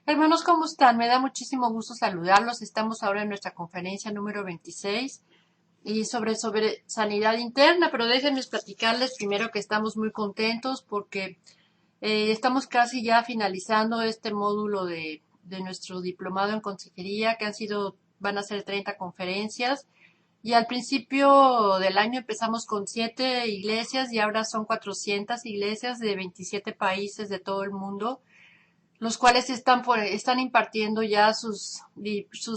Hermanos, ¿cómo están? Me da muchísimo gusto saludarlos. Estamos ahora en nuestra conferencia número 26 y sobre sanidad interna, pero déjenme platicarles primero que estamos muy contentos porque estamos casi ya finalizando este módulo de nuestro diplomado en consejería, van a ser 30 conferencias. Y al principio del año empezamos con 7 iglesias y ahora son 400 iglesias de 27 países de todo el mundo, los cuales están impartiendo ya sus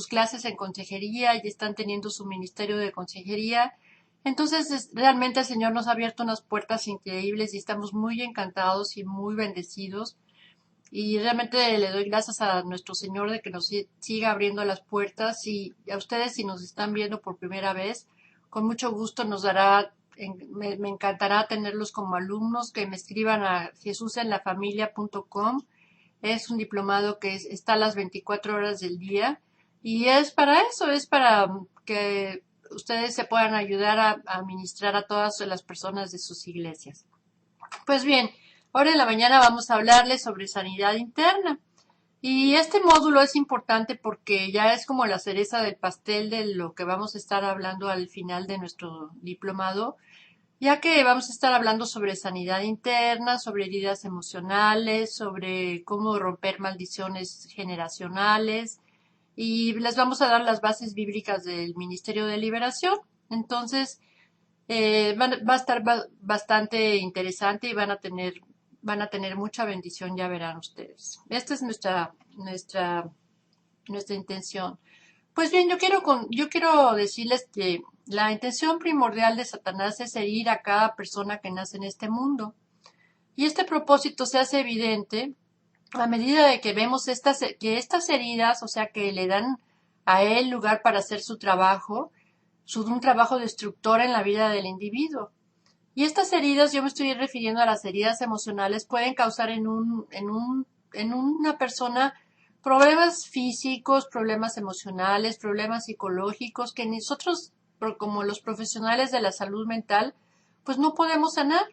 clases en consejería y están teniendo su ministerio de consejería. Entonces, realmente el Señor nos ha abierto unas puertas increíbles y estamos muy encantados y muy bendecidos. Y realmente le doy gracias a nuestro Señor de que nos siga abriendo las puertas, y a ustedes, si nos están viendo por primera vez, con mucho gusto me encantará tenerlos como alumnos, que me escriban a jesusenlafamilia.com. Es un diplomado que está a las 24 horas del día y es para eso, es para que ustedes se puedan ayudar a ministrar a todas las personas de sus iglesias. Pues bien, ahora en la mañana vamos a hablarles sobre sanidad interna. Y este módulo es importante porque ya es como la cereza del pastel de lo que vamos a estar hablando al final de nuestro diplomado, ya que vamos a estar hablando sobre sanidad interna, sobre heridas emocionales, sobre cómo romper maldiciones generacionales, y les vamos a dar las bases bíblicas del Ministerio de Liberación. Entonces, va a estar bastante interesante y van a tener mucha bendición, ya verán ustedes. Esta es nuestra intención. Pues bien, yo quiero decirles que la intención primordial de Satanás es herir a cada persona que nace en este mundo. Y este propósito se hace evidente a medida de que vemos que estas heridas, o sea, que le dan a él lugar para hacer su trabajo, un trabajo destructor en la vida del individuo. Y estas heridas, yo me estoy refiriendo a las heridas emocionales, pueden causar en una persona problemas físicos, problemas emocionales, problemas psicológicos que nosotros, como los profesionales de la salud mental, pues no podemos sanar.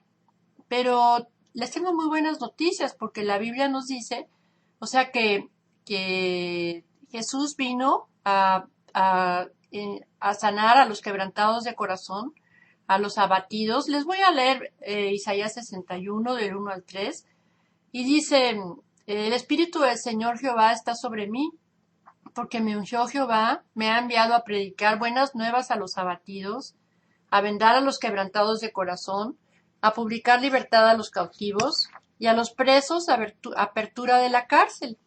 Pero les tengo muy buenas noticias porque la Biblia nos dice, o sea, que Jesús vino a sanar a los quebrantados de corazón, a los abatidos. Les voy a leer Isaías 61 del 1 al 3, y dice: el Espíritu del Señor Jehová está sobre mí, porque me ungió Jehová, me ha enviado a predicar buenas nuevas a los abatidos, a vendar a los quebrantados de corazón, a publicar libertad a los cautivos y a los presos apertura de la cárcel,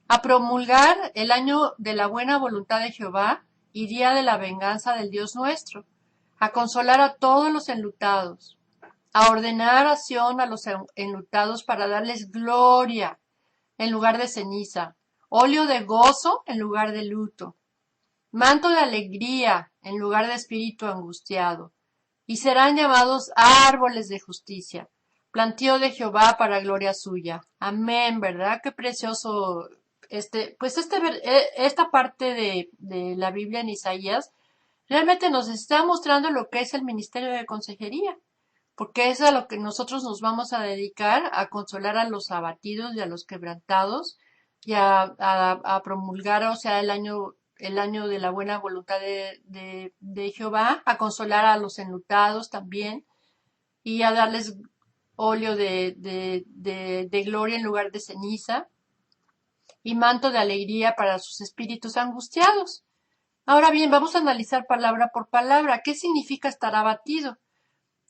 a promulgar el año de la buena voluntad de Jehová y día de la venganza del Dios nuestro, a consolar a todos los enlutados, a ordenar acción a los enlutados para darles gloria en lugar de ceniza, óleo de gozo en lugar de luto, manto de alegría en lugar de espíritu angustiado, y serán llamados árboles de justicia, plantío de Jehová para gloria suya. Amén, ¿verdad? Qué precioso. Esta parte de la Biblia en Isaías realmente nos está mostrando lo que es el ministerio de consejería, porque es a lo que nosotros nos vamos a dedicar, a consolar a los abatidos y a los quebrantados, y a promulgar, o sea, el año de la buena voluntad de Jehová, a consolar a los enlutados también, y a darles óleo de gloria en lugar de ceniza, y manto de alegría para sus espíritus angustiados. Ahora bien, vamos a analizar palabra por palabra. ¿Qué significa estar abatido?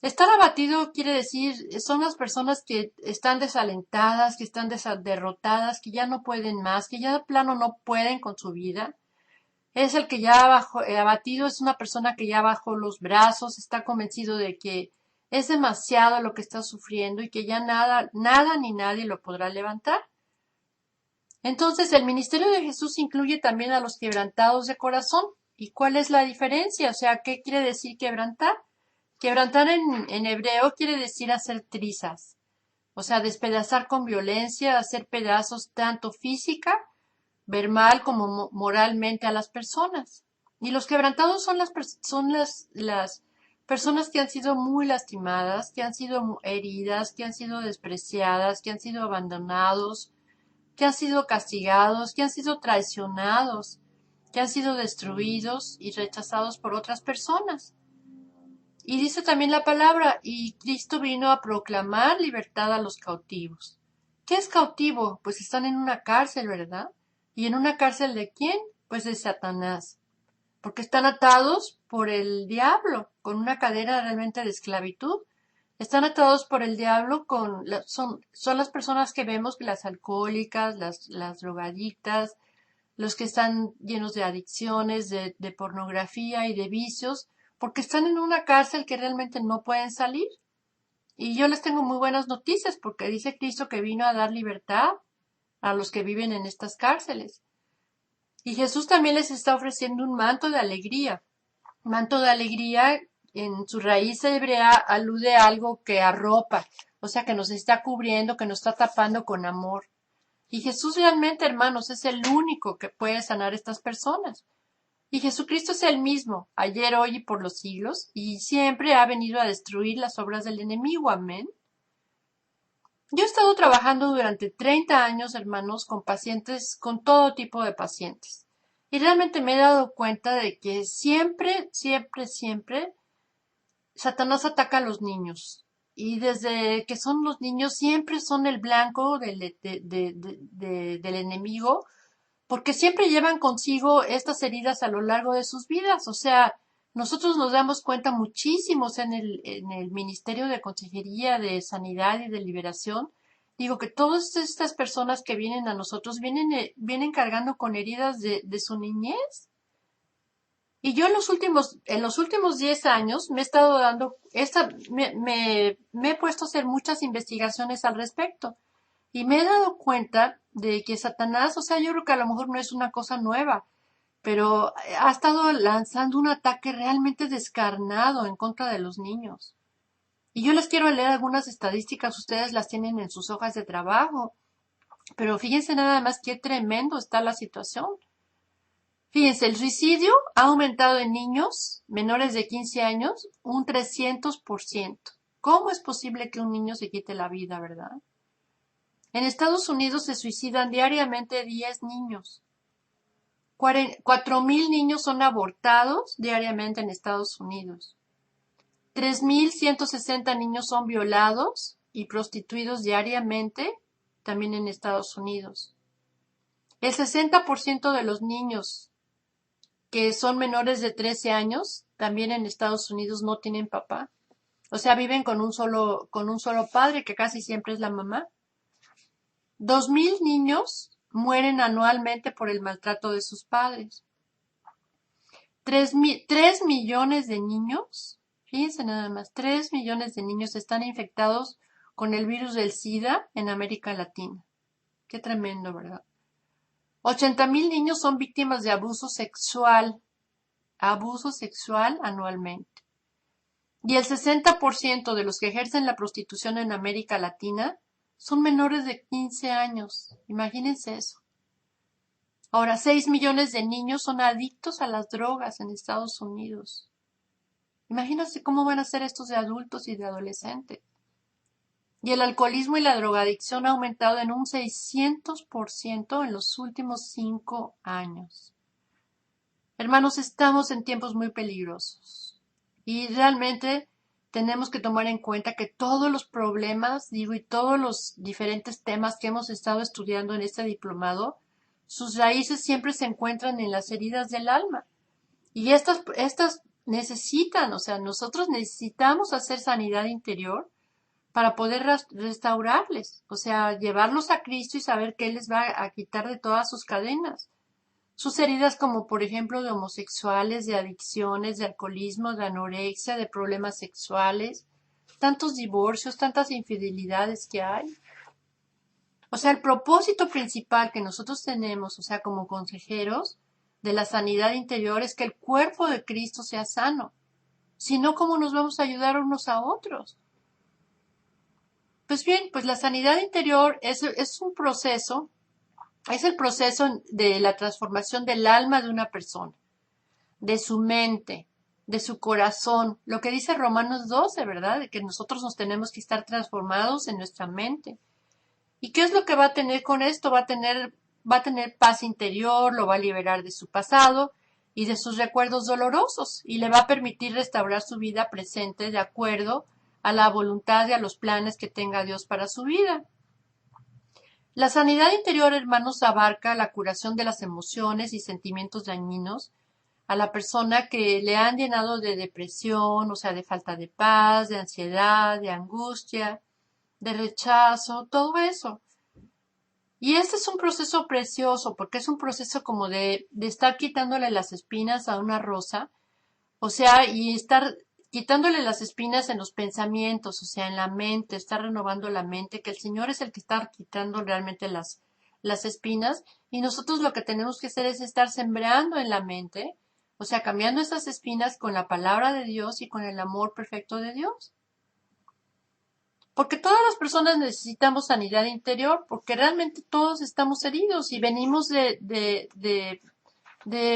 Estar abatido quiere decir, son las personas que están desalentadas, que están derrotadas, que ya no pueden más, que ya de plano no pueden con su vida. Es el que ya abatido es una persona que ya bajó los brazos, está convencido de que es demasiado lo que está sufriendo y que ya nada, nada ni nadie lo podrá levantar. Entonces, el ministerio de Jesús incluye también a los quebrantados de corazón. ¿Y cuál es la diferencia? O sea, ¿qué quiere decir quebrantar? Quebrantar en hebreo quiere decir hacer trizas, o sea, despedazar con violencia, hacer pedazos tanto física, verbal como moralmente a las personas. Y los quebrantados son las personas que han sido muy lastimadas, que han sido heridas, que han sido despreciadas, que han sido abandonados, que han sido castigados, que han sido traicionados, que han sido destruidos y rechazados por otras personas. Y dice también la palabra, y Cristo vino a proclamar libertad a los cautivos. ¿Qué es cautivo? Pues están en una cárcel, ¿verdad? ¿Y en una cárcel de quién? Pues de Satanás. Porque están atados por el diablo, con una cadena realmente de esclavitud. Están atados por el diablo son las personas que vemos, las alcohólicas, las drogadictas, los que están llenos de adicciones, de pornografía y de vicios, porque están en una cárcel que realmente no pueden salir. Y yo les tengo muy buenas noticias, porque dice Cristo que vino a dar libertad a los que viven en estas cárceles. Y Jesús también les está ofreciendo un manto de alegría. Manto de alegría en su raíz hebrea alude a algo que arropa, o sea, que nos está cubriendo, que nos está tapando con amor. Y Jesús realmente, hermanos, es el único que puede sanar a estas personas. Y Jesucristo es el mismo, ayer, hoy y por los siglos, y siempre ha venido a destruir las obras del enemigo. Amén. Yo he estado trabajando durante 30 años, hermanos, con pacientes, con todo tipo de pacientes. Y realmente me he dado cuenta de que siempre Satanás ataca a los niños. Y desde que son los niños siempre son el blanco del enemigo, porque siempre llevan consigo estas heridas a lo largo de sus vidas. O sea, nosotros nos damos cuenta muchísimos en el Ministerio de Consejería de Sanidad y de Liberación. Digo que todas estas personas que vienen a nosotros vienen cargando con heridas de su niñez. Y yo en los últimos 10 años me he estado me he puesto a hacer muchas investigaciones al respecto. Y me he dado cuenta de que Satanás, o sea, yo creo que a lo mejor no es una cosa nueva, pero ha estado lanzando un ataque realmente descarnado en contra de los niños. Y yo les quiero leer algunas estadísticas, ustedes las tienen en sus hojas de trabajo, pero fíjense nada más qué tremendo está la situación. Fíjense, el suicidio ha aumentado en niños menores de 15 años un 300%. ¿Cómo es posible que un niño se quite la vida, verdad? En Estados Unidos se suicidan diariamente 10 niños. 4.000 niños son abortados diariamente en Estados Unidos. 3.160 niños son violados y prostituidos diariamente también en Estados Unidos. El 60% de los niños que son menores de 13 años también en Estados Unidos no tienen papá. O sea, viven con un solo padre, que casi siempre es la mamá. 2.000 niños mueren anualmente por el maltrato de sus padres. 3 millones de niños, fíjense nada más, 3 millones de niños están infectados con el virus del SIDA en América Latina. Qué tremendo, ¿verdad? 80.000 niños son víctimas de abuso sexual anualmente. Y el 60% de los que ejercen la prostitución en América Latina son menores de 15 años. Imagínense eso. Ahora, 6 millones de niños son adictos a las drogas en Estados Unidos. Imagínense cómo van a ser estos de adultos y de adolescentes. Y el alcoholismo y la drogadicción ha aumentado en un 600% en los últimos 5 años. Hermanos, estamos en tiempos muy peligrosos. Y realmente tenemos que tomar en cuenta que todos los problemas, y todos los diferentes temas que hemos estado estudiando en este diplomado, sus raíces siempre se encuentran en las heridas del alma. Y estas necesitan, o sea, nosotros necesitamos hacer sanidad interior para poder restaurarles, o sea, llevarlos a Cristo y saber que Él les va a quitar de todas sus cadenas. Sus heridas como por ejemplo de homosexuales, de adicciones, de alcoholismo, de anorexia, de problemas sexuales, tantos divorcios, tantas infidelidades que hay. O sea, el propósito principal que nosotros tenemos, o sea, como consejeros de la sanidad interior es que el cuerpo de Cristo sea sano. Si no, ¿cómo nos vamos a ayudar unos a otros? Pues bien, pues la sanidad interior es un proceso. Es el proceso de la transformación del alma de una persona, de su mente, de su corazón. Lo que dice Romanos 12, ¿verdad? De que nosotros nos tenemos que estar transformados en nuestra mente. ¿Y qué es lo que va a tener con esto? Va a tener paz interior, lo va a liberar de su pasado y de sus recuerdos dolorosos y le va a permitir restaurar su vida presente de acuerdo a la voluntad y a los planes que tenga Dios para su vida. La sanidad interior, hermanos, abarca la curación de las emociones y sentimientos dañinos a la persona que le han llenado de depresión, o sea, de falta de paz, de ansiedad, de angustia, de rechazo, todo eso. Y este es un proceso precioso porque es un proceso como de estar quitándole las espinas a una rosa, o sea, y estar quitándole las espinas en los pensamientos, o sea, en la mente, estar renovando la mente, que el Señor es el que está quitando realmente las espinas, y nosotros lo que tenemos que hacer es estar sembrando en la mente, o sea, cambiando esas espinas con la palabra de Dios y con el amor perfecto de Dios. Porque todas las personas necesitamos sanidad interior, porque realmente todos estamos heridos y venimos de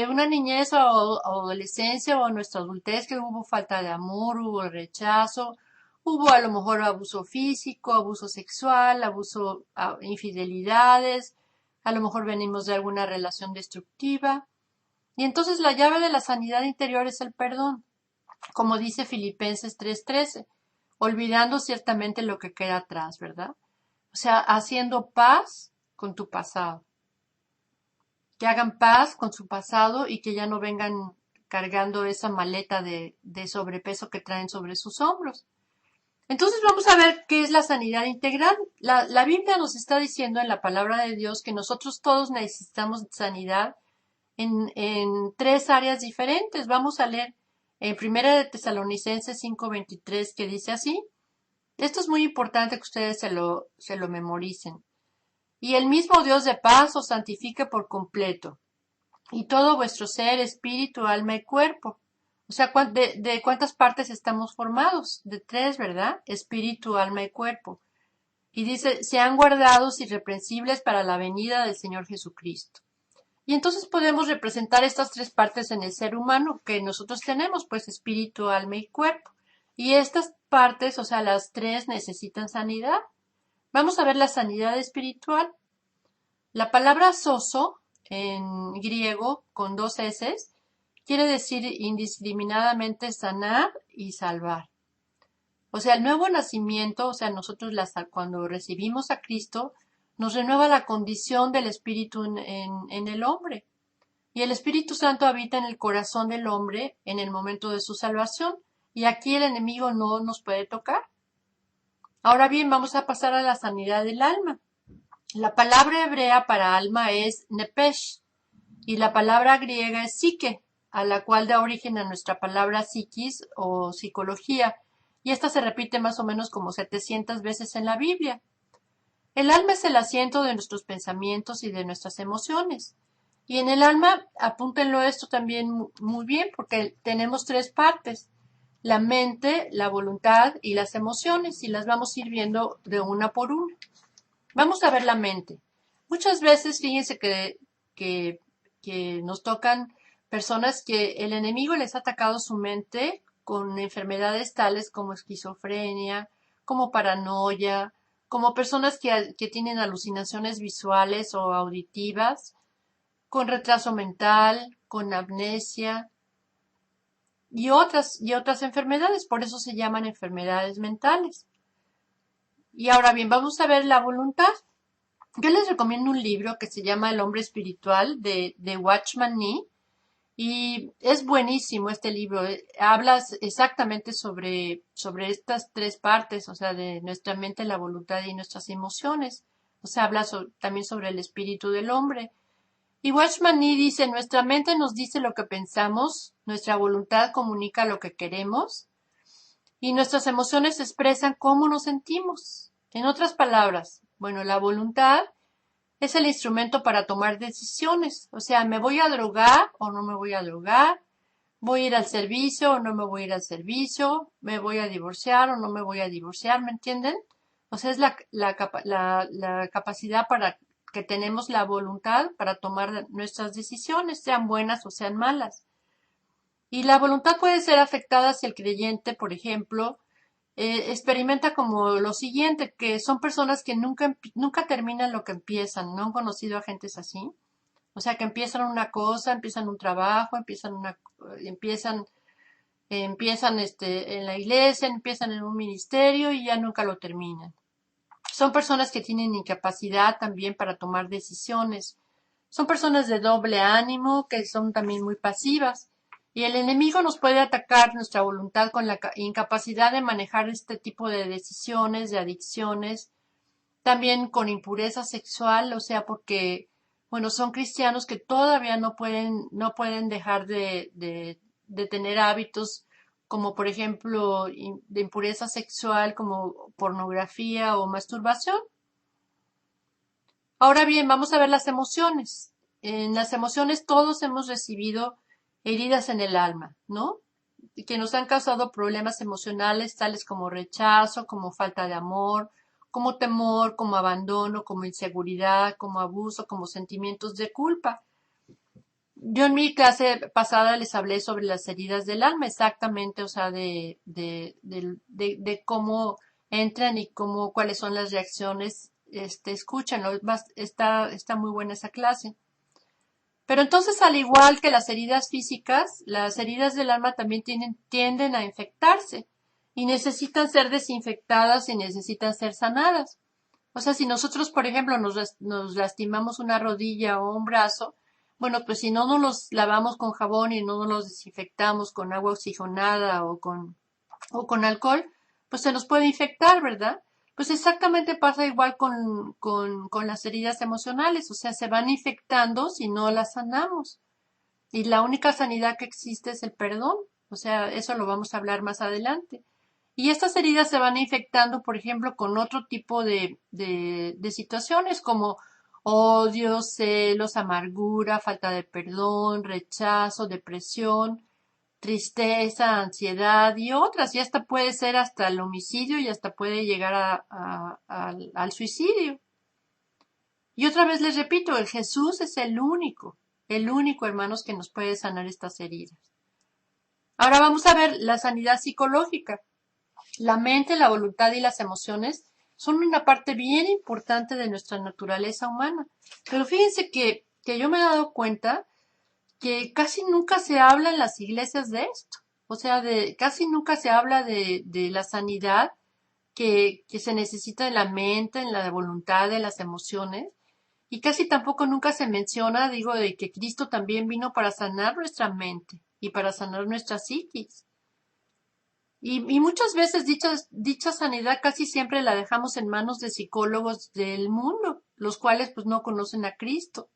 una niñez o adolescencia o nuestra adultez que hubo falta de amor, hubo rechazo, hubo a lo mejor abuso físico, abuso sexual, infidelidades, a lo mejor venimos de alguna relación destructiva. Y entonces la llave de la sanidad interior es el perdón, como dice Filipenses 3:13, olvidando ciertamente lo que queda atrás, ¿verdad? O sea, haciendo paz con tu pasado. Que hagan paz con su pasado y que ya no vengan cargando esa maleta de sobrepeso que traen sobre sus hombros. Entonces vamos a ver qué es la sanidad integral. La Biblia nos está diciendo en la palabra de Dios que nosotros todos necesitamos sanidad en tres áreas diferentes. Vamos a leer en Primera de Tesalonicenses 5:23 que dice así. Esto es muy importante que ustedes se lo memoricen. Y el mismo Dios de paz os santifique por completo, y todo vuestro ser, espíritu, alma y cuerpo. O sea, ¿de cuántas partes estamos formados? De tres, ¿verdad? Espíritu, alma y cuerpo. Y dice, sean guardados irreprensibles para la venida del Señor Jesucristo. Y entonces podemos representar estas tres partes en el ser humano que nosotros tenemos, pues espíritu, alma y cuerpo. Y estas partes, o sea, las tres necesitan sanidad. Vamos a ver la sanidad espiritual. La palabra soso, en griego, con dos S, quiere decir indiscriminadamente sanar y salvar. O sea, el nuevo nacimiento, o sea, nosotros cuando recibimos a Cristo, nos renueva la condición del Espíritu en el hombre. Y el Espíritu Santo habita en el corazón del hombre en el momento de su salvación. Y aquí el enemigo no nos puede tocar. Ahora bien, vamos a pasar a la sanidad del alma. La palabra hebrea para alma es nepesh y la palabra griega es psique, a la cual da origen a nuestra palabra psiquis o psicología, y esta se repite más o menos como 700 veces en la Biblia. El alma es el asiento de nuestros pensamientos y de nuestras emociones. Y en el alma, apúntenlo esto también muy bien, porque tenemos tres partes: la mente, la voluntad y las emociones, y las vamos a ir viendo de una por una. Vamos a ver la mente. Muchas veces, fíjense que nos tocan personas que el enemigo les ha atacado su mente con enfermedades tales como esquizofrenia, como paranoia, como personas que tienen alucinaciones visuales o auditivas, con retraso mental, con amnesia y otras enfermedades. Por eso se llaman enfermedades mentales. Y ahora bien, vamos a ver la voluntad. Yo les recomiendo un libro que se llama El hombre espiritual de Watchman Nee y es buenísimo este libro. Habla exactamente sobre estas tres partes, o sea, de nuestra mente, la voluntad y nuestras emociones. O sea, habla también sobre el espíritu del hombre. Y Watchman Nee dice, nuestra mente nos dice lo que pensamos, nuestra voluntad comunica lo que queremos y nuestras emociones expresan cómo nos sentimos. En otras palabras, bueno, la voluntad es el instrumento para tomar decisiones. O sea, ¿me voy a drogar o no me voy a drogar? ¿Voy a ir al servicio o no me voy a ir al servicio? ¿Me voy a divorciar o no me voy a divorciar? ¿Me entienden? O sea, es la capacidad para que tenemos la voluntad para tomar nuestras decisiones, sean buenas o sean malas. Y la voluntad puede ser afectada si el creyente, por ejemplo, experimenta como lo siguiente, que son personas que nunca terminan lo que empiezan. ¿No han conocido a gentes así? O sea, que empiezan una cosa, empiezan un trabajo, empiezan, empiezan en la iglesia, empiezan en un ministerio y ya nunca lo terminan. Son personas que tienen incapacidad también para tomar decisiones. Son personas de doble ánimo, que son también muy pasivas. Y el enemigo nos puede atacar nuestra voluntad con la incapacidad de manejar este tipo de decisiones, de adicciones, también con impureza sexual, o sea, porque, bueno, son cristianos que todavía no pueden dejar de tener hábitos como, por ejemplo, de impureza sexual, como pornografía o masturbación. Ahora bien, vamos a ver las emociones. En las emociones todos hemos recibido heridas en el alma, ¿no? Que nos han causado problemas emocionales tales como rechazo, como falta de amor, como temor, como abandono, como inseguridad, como abuso, como sentimientos de culpa. Yo en mi clase pasada les hablé sobre las heridas del alma, exactamente, o sea, de cómo entran y cuáles son las reacciones. Escúchenlo, está muy buena esa clase. Pero entonces, al igual que las heridas físicas, las heridas del alma también tienden a infectarse y necesitan ser desinfectadas y necesitan ser sanadas. O sea, si nosotros, por ejemplo, nos lastimamos una rodilla o un brazo, bueno, pues si no nos los lavamos con jabón y no nos los desinfectamos con agua oxigenada o con alcohol, pues se nos puede infectar, ¿verdad? Pues exactamente pasa igual con las heridas emocionales, o sea, se van infectando si no las sanamos. Y la única sanidad que existe es el perdón, o sea, eso lo vamos a hablar más adelante. Y estas heridas se van infectando, por ejemplo, con otro tipo de situaciones como odio, celos, amargura, falta de perdón, rechazo, depresión, tristeza, ansiedad y otras. Y hasta puede ser hasta el homicidio y hasta puede llegar al suicidio. Y otra vez les repito, el Jesús es el único, hermanos, que nos puede sanar estas heridas. Ahora vamos a ver la sanidad psicológica. La mente, la voluntad y las emociones son una parte bien importante de nuestra naturaleza humana. Pero fíjense que yo me he dado cuenta que casi nunca se habla en las iglesias de esto. O sea, casi nunca se habla de la sanidad que se necesita en la mente, en la voluntad, en las emociones. Y casi tampoco nunca se menciona, digo, de que Cristo también vino para sanar nuestra mente y para sanar nuestra psiquis. Y muchas veces dicha sanidad casi siempre la dejamos en manos de psicólogos del mundo, los cuales pues no conocen a Cristo.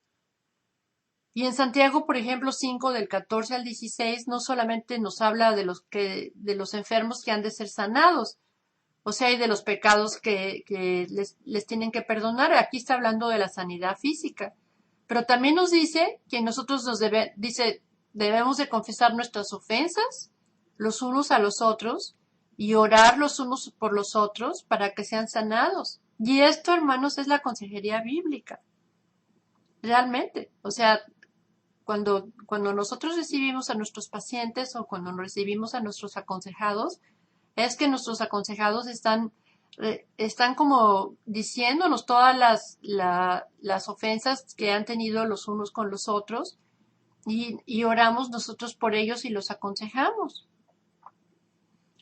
Y en Santiago, por ejemplo, 5 del 14 al 16, no solamente nos habla de los enfermos que han de ser sanados, o sea, y de los pecados que les tienen que perdonar. Aquí está hablando de la sanidad física. Pero también nos dice que nosotros debemos de confesar nuestras ofensas los unos a los otros y orar los unos por los otros para que sean sanados. Y esto, hermanos, es la consejería bíblica. Realmente. O sea, cuando nosotros recibimos a nuestros pacientes o cuando recibimos a nuestros aconsejados, es que nuestros aconsejados están como diciéndonos todas las ofensas que han tenido los unos con los otros y oramos nosotros por ellos y los aconsejamos.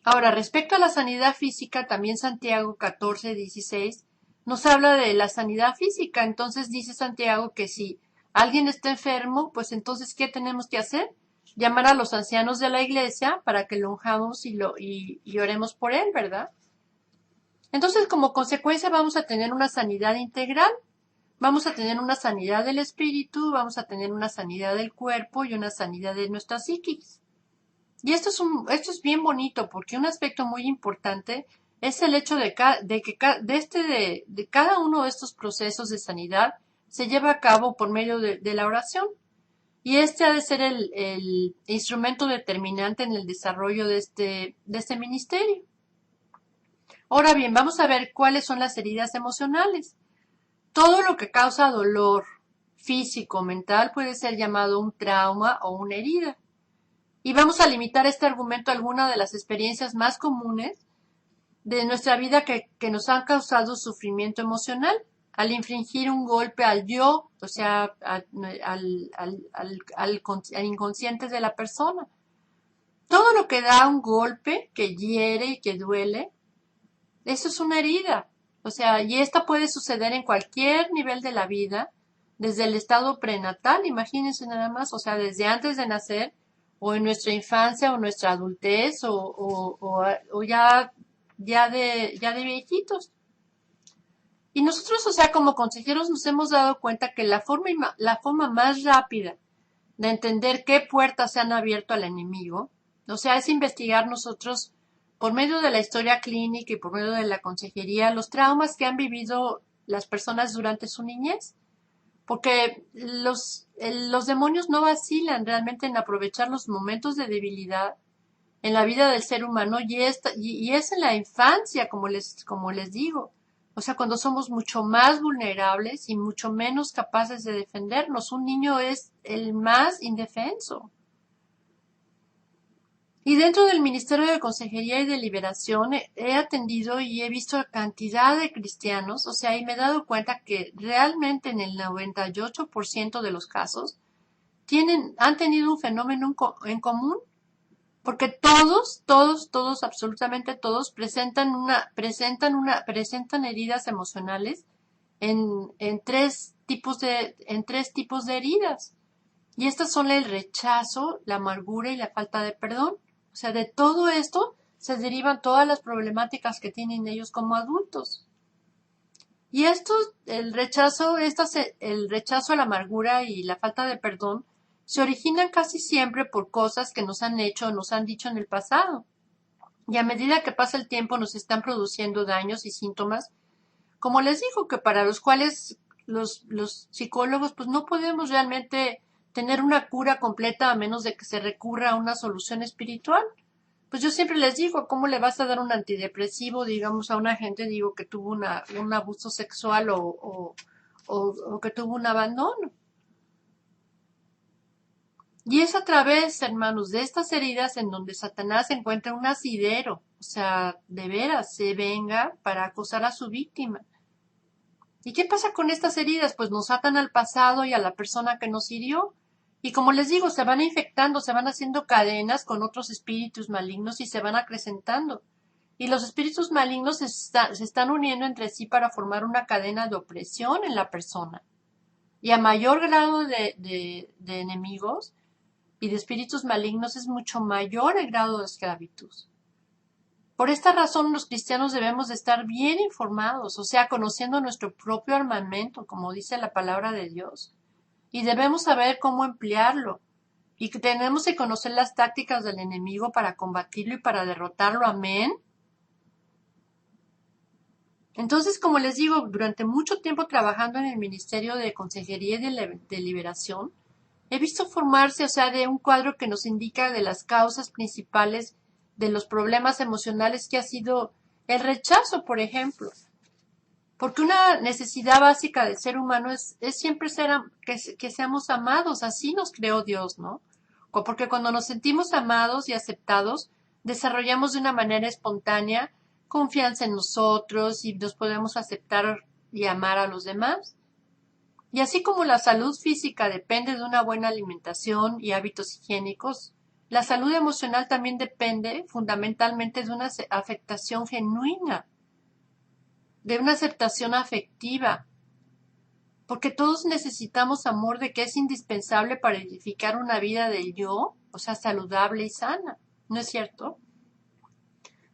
Ahora, respecto a la sanidad física, también Santiago 14:16 nos habla de la sanidad física. Entonces dice Santiago que si alguien está enfermo, pues entonces, ¿qué tenemos que hacer? Llamar a los ancianos de la iglesia para que lo unjamos y oremos por él, ¿verdad? Entonces, como consecuencia, vamos a tener una sanidad integral. Vamos a tener una sanidad del espíritu, vamos a tener una sanidad del cuerpo y una sanidad de nuestra psiquis. Y esto es bien bonito porque un aspecto muy importante es el hecho de que cada uno de estos procesos de sanidad se lleva a cabo por medio de la oración. Y este ha de ser el instrumento determinante en el desarrollo de este ministerio. Ahora bien, vamos a ver cuáles son las heridas emocionales. Todo lo que causa dolor físico o mental puede ser llamado un trauma o una herida. Y vamos a limitar este argumento a alguna de las experiencias más comunes de nuestra vida que nos han causado sufrimiento emocional al infringir un golpe al yo, o sea, al inconsciente de la persona. Todo lo que da un golpe, que hiere y que duele, eso es una herida. O sea, y esta puede suceder en cualquier nivel de la vida, desde el estado prenatal, imagínense nada más, o sea, desde antes de nacer, o en nuestra infancia, o nuestra adultez, o ya de viejitos. Y nosotros, o sea, como consejeros nos hemos dado cuenta que la forma más rápida de entender qué puertas se han abierto al enemigo, o sea, es investigar nosotros por medio de la historia clínica y por medio de la consejería los traumas que han vivido las personas durante su niñez. Porque los demonios no vacilan realmente en aprovechar los momentos de debilidad en la vida del ser humano y es en la infancia, como les digo. O sea, cuando somos mucho más vulnerables y mucho menos capaces de defendernos. Un niño es el más indefenso. Y dentro del Ministerio de Consejería y de Liberación he atendido y he visto cantidad de cristianos, o sea, y me he dado cuenta que realmente en el 98% de los casos han tenido un fenómeno en común, porque todos, absolutamente todos presentan heridas emocionales en tres tipos de heridas. Y estas son el rechazo, la amargura y la falta de perdón. O sea, de todo esto se derivan todas las problemáticas que tienen ellos como adultos. Y el rechazo, la amargura y la falta de perdón se originan casi siempre por cosas que nos han hecho o nos han dicho en el pasado. Y a medida que pasa el tiempo nos están produciendo daños y síntomas, como les digo, que para los cuales los psicólogos pues no podemos realmente tener una cura completa a menos de que se recurra a una solución espiritual. Pues yo siempre les digo, ¿cómo le vas a dar un antidepresivo, digamos, a una gente, digo, que tuvo un abuso sexual o que tuvo un abandono? Y es a través, hermanos, de estas heridas en donde Satanás encuentra un asidero, o sea, de veras, se venga para acosar a su víctima. ¿Y qué pasa con estas heridas? Pues nos atan al pasado y a la persona que nos hirió. Y como les digo, se van infectando, se van haciendo cadenas con otros espíritus malignos y se van acrecentando. Y los espíritus malignos se están uniendo entre sí para formar una cadena de opresión en la persona. Y a mayor grado de enemigos y de espíritus malignos es mucho mayor el grado de esclavitud. Por esta razón los cristianos debemos de estar bien informados, o sea, conociendo nuestro propio armamento, como dice la palabra de Dios. Y debemos saber cómo emplearlo. Y que tenemos que conocer las tácticas del enemigo para combatirlo y para derrotarlo. Amén. Entonces, como les digo, durante mucho tiempo trabajando en el Ministerio de Consejería y de Liberación, he visto formarse, o sea, de un cuadro que nos indica de las causas principales de los problemas emocionales que ha sido el rechazo, por ejemplo. Porque una necesidad básica del ser humano es siempre que seamos amados, así nos creó Dios, ¿no? Porque cuando nos sentimos amados y aceptados, desarrollamos de una manera espontánea confianza en nosotros y nos podemos aceptar y amar a los demás. Y así como la salud física depende de una buena alimentación y hábitos higiénicos, la salud emocional también depende fundamentalmente de una afectación genuina, de una aceptación afectiva, porque todos necesitamos amor de que es indispensable para edificar una vida del yo, o sea, saludable y sana, ¿no es cierto?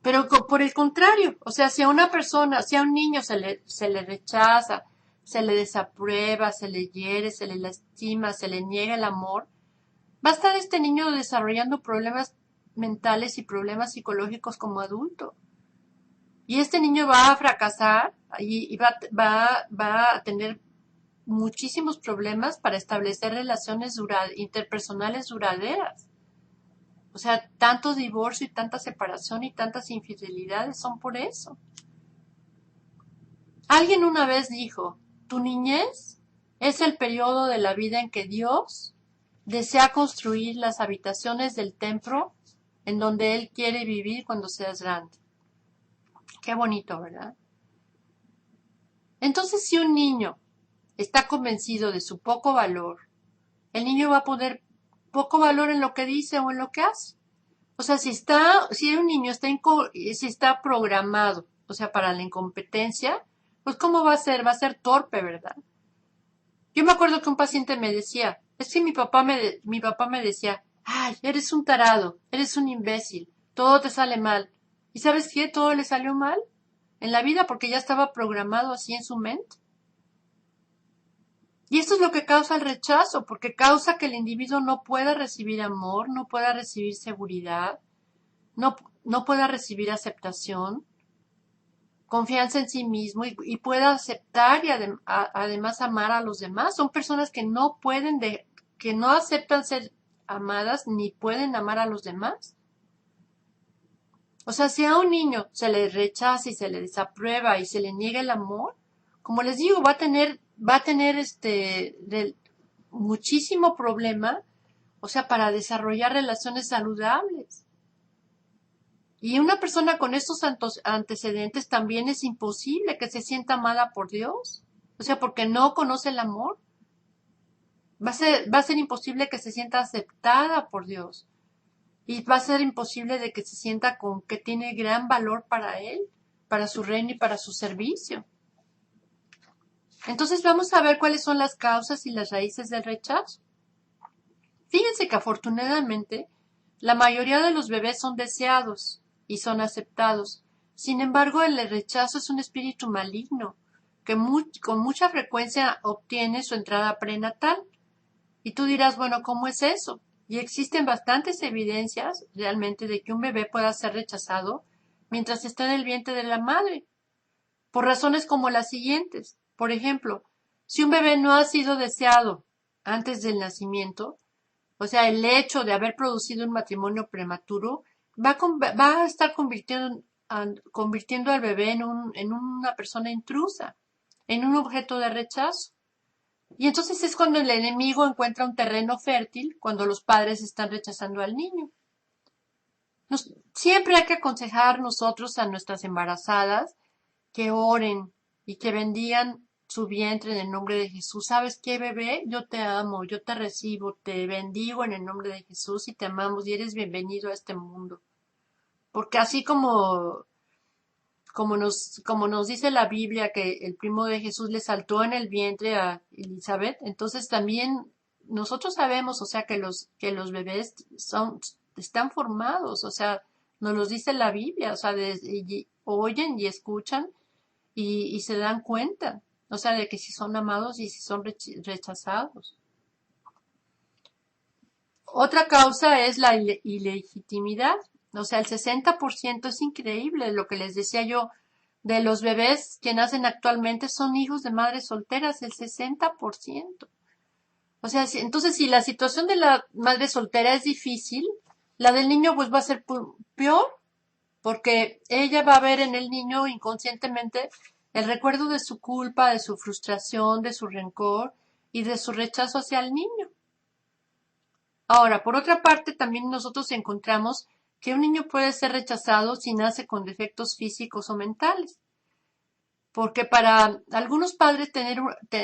Pero por el contrario, o sea, si a una persona, si a un niño se le rechaza, se le desaprueba, se le hiere, se le lastima, se le niega el amor, va a estar este niño desarrollando problemas mentales y problemas psicológicos como adulto. Y este niño va a fracasar y va a tener muchísimos problemas para establecer relaciones interpersonales duraderas. O sea, tanto divorcio y tanta separación y tantas infidelidades son por eso. Alguien una vez dijo, tu niñez es el periodo de la vida en que Dios desea construir las habitaciones del templo en donde Él quiere vivir cuando seas grande. Qué bonito, ¿verdad? Entonces, si un niño está convencido de su poco valor, el niño va a poner poco valor en lo que dice o en lo que hace. O sea, si un niño si está programado, o sea, para la incompetencia, pues ¿cómo va a ser? Va a ser torpe, ¿verdad? Yo me acuerdo que un paciente me decía, es que mi papá me decía, ay, eres un tarado, eres un imbécil, todo te sale mal. ¿Y sabes qué? Todo le salió mal en la vida porque ya estaba programado así en su mente. Y esto es lo que causa el rechazo, porque causa que el individuo no pueda recibir amor, no pueda recibir seguridad, no, no pueda recibir aceptación, confianza en sí mismo y pueda aceptar y además amar a los demás. Son personas que no pueden, que no aceptan ser amadas ni pueden amar a los demás. O sea, si a un niño se le rechaza y se le desaprueba y se le niega el amor, como les digo, va a tener muchísimo problema, o sea, para desarrollar relaciones saludables. Y una persona con estos antecedentes también es imposible que se sienta amada por Dios. O sea, porque no conoce el amor. Va a ser imposible que se sienta aceptada por Dios. Y va a ser imposible de que se sienta con que tiene gran valor para Él, para su reino y para su servicio. Entonces vamos a ver cuáles son las causas y las raíces del rechazo. Fíjense que afortunadamente la mayoría de los bebés son deseados y son aceptados. Sin embargo, el rechazo es un espíritu maligno que con mucha frecuencia obtiene su entrada prenatal. Y tú dirás, bueno, ¿cómo es eso? Y existen bastantes evidencias realmente de que un bebé pueda ser rechazado mientras está en el vientre de la madre, por razones como las siguientes. Por ejemplo, si un bebé no ha sido deseado antes del nacimiento, o sea, el hecho de haber producido un matrimonio prematuro va a estar convirtiendo al bebé en una persona intrusa, en un objeto de rechazo. Y entonces es cuando el enemigo encuentra un terreno fértil, cuando los padres están rechazando al niño. Siempre hay que aconsejar nosotros a nuestras embarazadas que oren y que bendigan su vientre en el nombre de Jesús. ¿Sabes qué, bebé? Yo te amo, yo te recibo, te bendigo en el nombre de Jesús y te amamos y eres bienvenido a este mundo. Porque así como nos dice la Biblia que el primo de Jesús le saltó en el vientre a Elizabeth, entonces también nosotros sabemos, o sea, que los bebés están formados, o sea, nos los dice la Biblia, o sea, oyen y escuchan y se dan cuenta, o sea, de que si son amados y si son rechazados. Otra causa es la ilegitimidad, o sea, el 60% es increíble, lo que les decía yo, de los bebés que nacen actualmente son hijos de madres solteras, el 60%. O sea, entonces si la situación de la madre soltera es difícil, la del niño pues va a ser peor, porque ella va a ver en el niño inconscientemente el recuerdo de su culpa, de su frustración, de su rencor y de su rechazo hacia el niño. Ahora, por otra parte, también nosotros encontramos que un niño puede ser rechazado si nace con defectos físicos o mentales. Porque para algunos padres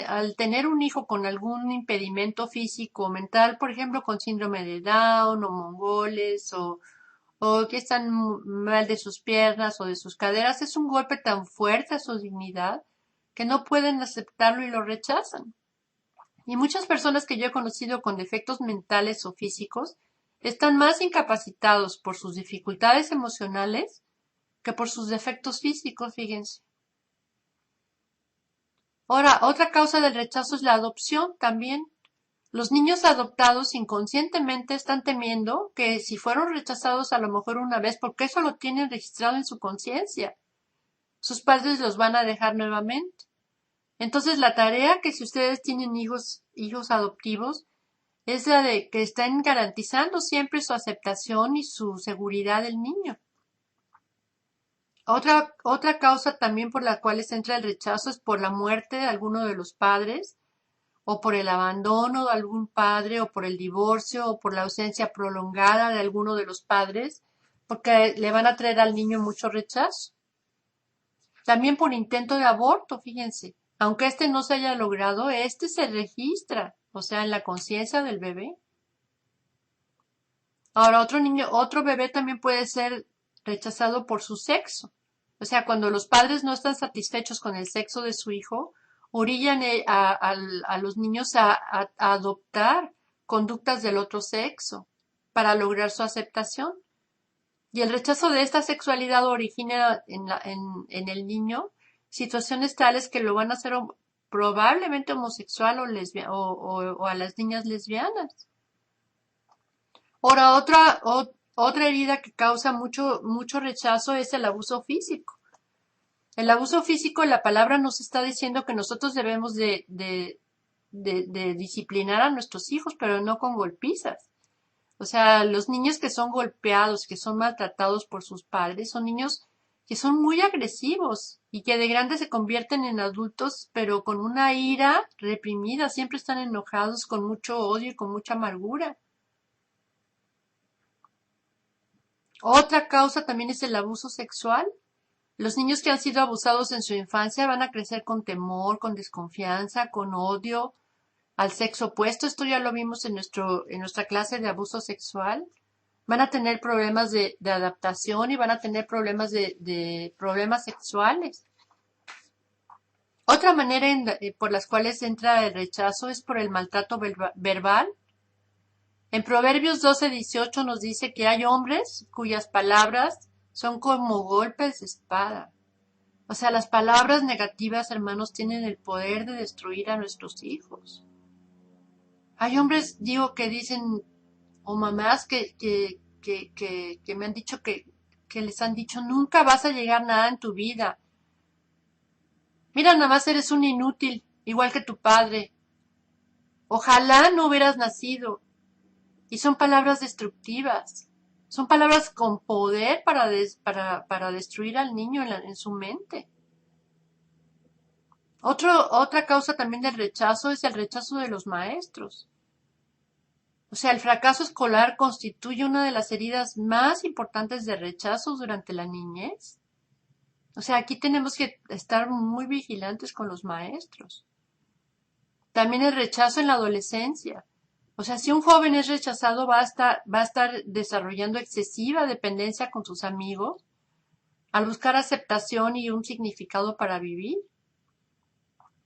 al tener un hijo con algún impedimento físico o mental, por ejemplo, con síndrome de Down o mongoles o que están mal de sus piernas o de sus caderas, es un golpe tan fuerte a su dignidad que no pueden aceptarlo y lo rechazan. Y muchas personas que yo he conocido con defectos mentales o físicos están más incapacitados por sus dificultades emocionales que por sus defectos físicos, fíjense. Ahora, otra causa del rechazo es la adopción también. Los niños adoptados inconscientemente están temiendo que si fueron rechazados a lo mejor una vez, porque eso lo tienen registrado en su conciencia, sus padres los van a dejar nuevamente. Entonces, la tarea que si ustedes tienen hijos adoptivos, es la de que estén garantizando siempre su aceptación y su seguridad del niño. Otra causa también por la cual entra el rechazo es por la muerte de alguno de los padres, o por el abandono de algún padre, o por el divorcio, o por la ausencia prolongada de alguno de los padres, porque le van a traer al niño mucho rechazo. También por intento de aborto, fíjense. Aunque este no se haya logrado, este se registra, o sea, en la conciencia del bebé. Ahora, otro bebé también puede ser rechazado por su sexo. O sea, cuando los padres no están satisfechos con el sexo de su hijo, orillan a los niños a adoptar conductas del otro sexo para lograr su aceptación. Y el rechazo de esta sexualidad origina en el niño situaciones tales que lo van a hacer probablemente homosexual o a las niñas lesbianas. Ahora, otra herida que causa mucho rechazo es el abuso físico. El abuso físico, la palabra nos está diciendo que nosotros debemos de disciplinar a nuestros hijos, pero no con golpizas. O sea, los niños que son golpeados, que son maltratados por sus padres, son niños que son muy agresivos y que de grandes se convierten en adultos, pero con una ira reprimida, siempre están enojados, con mucho odio y con mucha amargura. Otra causa también es el abuso sexual. Los niños que han sido abusados en su infancia van a crecer con temor, con desconfianza, con odio al sexo opuesto. Esto ya lo vimos en nuestra clase de abuso sexual. Van a tener problemas de adaptación y van a tener problemas de problemas sexuales. Otra manera por las cuales entra el rechazo es por el maltrato verbal. En Proverbios 12:18 nos dice que hay hombres cuyas palabras son como golpes de espada. O sea, las palabras negativas, hermanos, tienen el poder de destruir a nuestros hijos. Hay hombres, digo, que dicen, o mamás que me han dicho que les han dicho, nunca vas a llegar a nada en tu vida. Mira, nada más eres un inútil, igual que tu padre. Ojalá no hubieras nacido. Y son palabras destructivas. Son palabras con poder para destruir al niño en su mente. Otra causa también del rechazo es el rechazo de los maestros. O sea, el fracaso escolar constituye una de las heridas más importantes de rechazo durante la niñez. O sea, aquí tenemos que estar muy vigilantes con los maestros. También el rechazo en la adolescencia. O sea, si un joven es rechazado, va a estar desarrollando excesiva dependencia con sus amigos al buscar aceptación y un significado para vivir.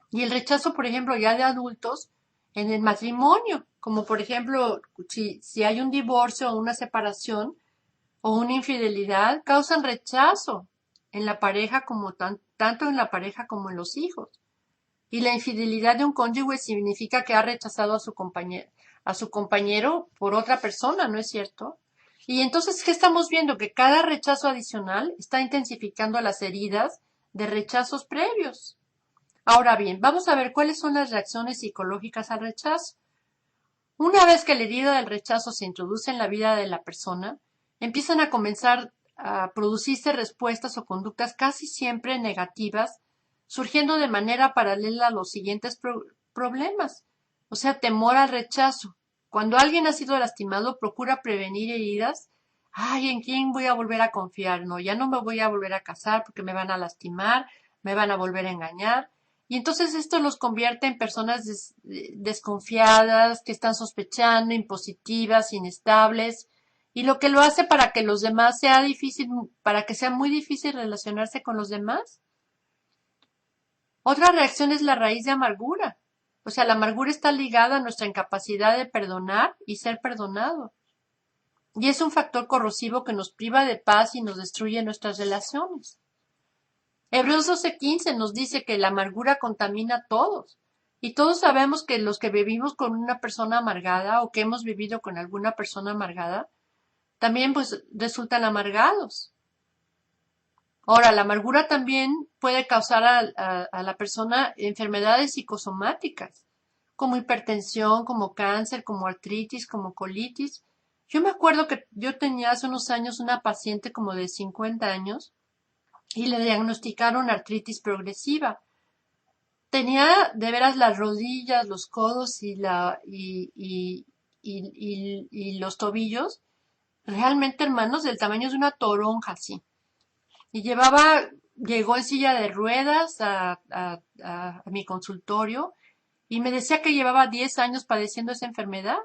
Y el rechazo, por ejemplo, ya de adultos en el matrimonio, como por ejemplo, si hay un divorcio o una separación o una infidelidad, causan rechazo en la pareja tanto en la pareja como en los hijos. Y la infidelidad de un cónyuge significa que ha rechazado a su compañero por otra persona, ¿no es cierto? Y entonces, ¿qué estamos viendo? Que cada rechazo adicional está intensificando las heridas de rechazos previos. Ahora bien, vamos a ver cuáles son las reacciones psicológicas al rechazo. Una vez que la herida del rechazo se introduce en la vida de la persona, empiezan a comenzar a producirse respuestas o conductas casi siempre negativas, surgiendo de manera paralela a los siguientes problemas. O sea, temor al rechazo. Cuando alguien ha sido lastimado, procura prevenir heridas. Ay, ¿en quién voy a volver a confiar? No, ya no me voy a volver a casar porque me van a lastimar, me van a volver a engañar. Y entonces esto los convierte en personas desconfiadas, que están sospechando, impositivas, inestables, y lo que lo hace para que los demás sea difícil, para que sea muy difícil relacionarse con los demás. Otra reacción es la raíz de amargura. O sea, la amargura está ligada a nuestra incapacidad de perdonar y ser perdonado. Y es un factor corrosivo que nos priva de paz y nos destruye nuestras relaciones. Hebreos 12:15 nos dice que la amargura contamina a todos. Y todos sabemos que los que vivimos con una persona amargada o que hemos vivido con alguna persona amargada, también pues resultan amargados. Ahora, la amargura también puede causar a la persona enfermedades psicosomáticas, como hipertensión, como cáncer, como artritis, como colitis. Yo me acuerdo que yo tenía hace unos años una paciente como de 50 años y le diagnosticaron artritis progresiva. Tenía de veras las rodillas, los codos y los tobillos realmente, hermanos, del tamaño de una toronja, así. Y llevaba llegó en silla de ruedas a mi consultorio y me decía que llevaba 10 años padeciendo esa enfermedad.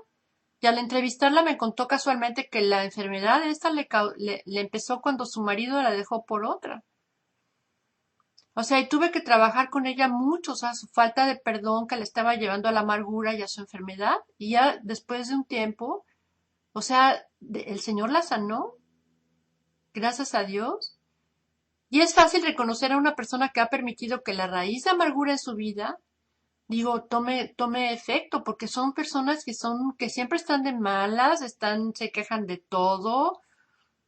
Y al entrevistarla me contó casualmente que la enfermedad esta le empezó cuando su marido la dejó por otra. O sea, y tuve que trabajar con ella mucho, o sea, su falta de perdón que le estaba llevando a la amargura y a su enfermedad. Y ya después de un tiempo, o sea, el Señor la sanó, gracias a Dios. Y es fácil reconocer a una persona que ha permitido que la raíz de amargura en su vida, digo, tome efecto, porque son personas que siempre están de malas, se quejan de todo.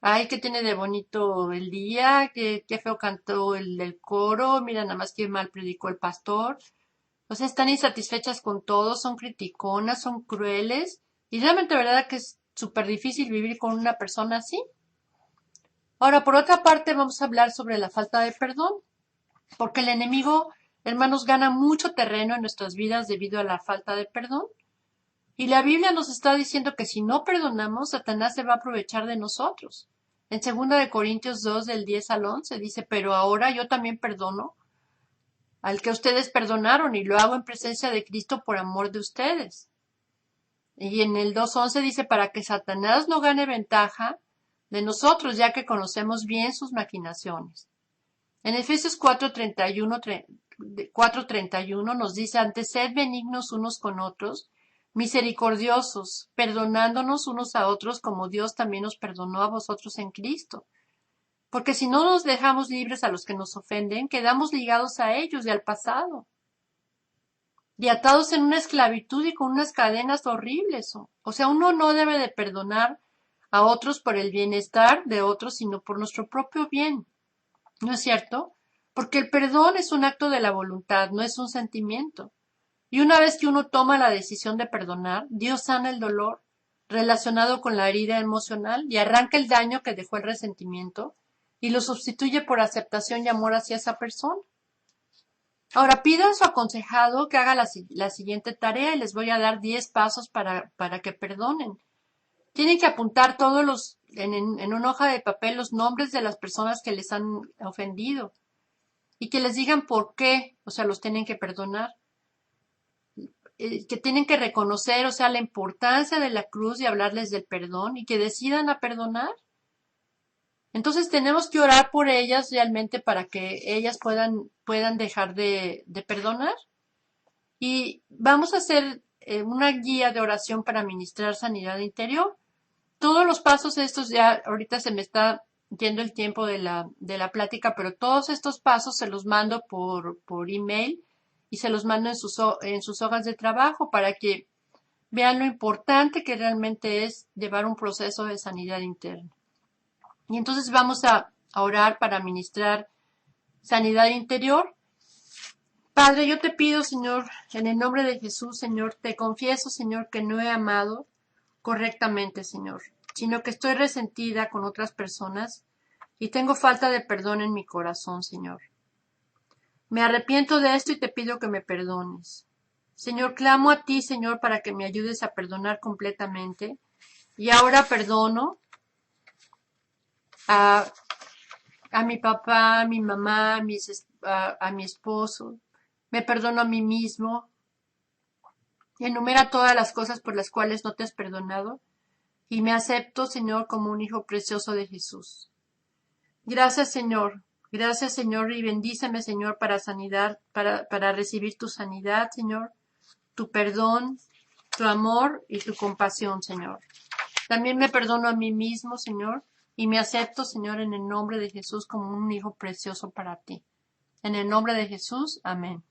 Ay, ¿qué tiene de bonito el día? ¿Qué feo cantó el del coro? Mira, nada más que mal predicó el pastor. O sea, están insatisfechas con todo, son criticonas, son crueles. Y realmente, ¿verdad que es súper difícil vivir con una persona así? Ahora, por otra parte, vamos a hablar sobre la falta de perdón, porque el enemigo, hermanos, gana mucho terreno en nuestras vidas debido a la falta de perdón. Y la Biblia nos está diciendo que si no perdonamos, Satanás se va a aprovechar de nosotros. En 2 Corintios 2, del 10 al 11, dice, pero ahora yo también perdono al que ustedes perdonaron y lo hago en presencia de Cristo por amor de ustedes. Y en el 2:11 dice, para que Satanás no gane ventaja de nosotros, ya que conocemos bien sus maquinaciones. En Efesios 4:31 nos dice, antes sed benignos unos con otros, misericordiosos, perdonándonos unos a otros como Dios también nos perdonó a vosotros en Cristo. Porque si no nos dejamos libres a los que nos ofenden, quedamos ligados a ellos y al pasado, y atados en una esclavitud y con unas cadenas horribles. O sea, uno no debe de perdonar a otros por el bienestar de otros, sino por nuestro propio bien. ¿No es cierto? Porque el perdón es un acto de la voluntad, no es un sentimiento. Y una vez que uno toma la decisión de perdonar, Dios sana el dolor relacionado con la herida emocional y arranca el daño que dejó el resentimiento y lo sustituye por aceptación y amor hacia esa persona. Ahora pida a su aconsejado que haga la siguiente tarea y les voy a dar 10 pasos para que perdonen. Tienen que apuntar en una hoja de papel los nombres de las personas que les han ofendido y que les digan por qué, o sea, los tienen que perdonar. Que tienen que reconocer, o sea, la importancia de la cruz y hablarles del perdón y que decidan a perdonar. Entonces tenemos que orar por ellas realmente para que ellas puedan dejar de perdonar. Y vamos a hacer una guía de oración para ministrar sanidad interior. Todos los pasos estos, ya ahorita se me está yendo el tiempo de la plática, pero todos estos pasos se los mando por email y se los mando en sus hojas de trabajo para que vean lo importante que realmente es llevar un proceso de sanidad interna. Y entonces vamos a orar para ministrar sanidad interior. Padre, yo te pido, Señor, en el nombre de Jesús, Señor, te confieso, Señor, que no he amado correctamente, Señor, sino que estoy resentida con otras personas y tengo falta de perdón en mi corazón, Señor. Me arrepiento de esto y te pido que me perdones. Señor, clamo a ti, Señor, para que me ayudes a perdonar completamente. Y ahora perdono a, a mi papá, a mi mamá, a mi esposo. Me perdono a mí mismo. Enumera todas las cosas por las cuales no te has perdonado. Y me acepto, Señor, como un hijo precioso de Jesús. Gracias, Señor. Gracias, Señor, y bendíceme, Señor, para recibir tu sanidad, Señor, tu perdón, tu amor y tu compasión, Señor. También me perdono a mí mismo, Señor, y me acepto, Señor, en el nombre de Jesús como un hijo precioso para ti. En el nombre de Jesús, amén.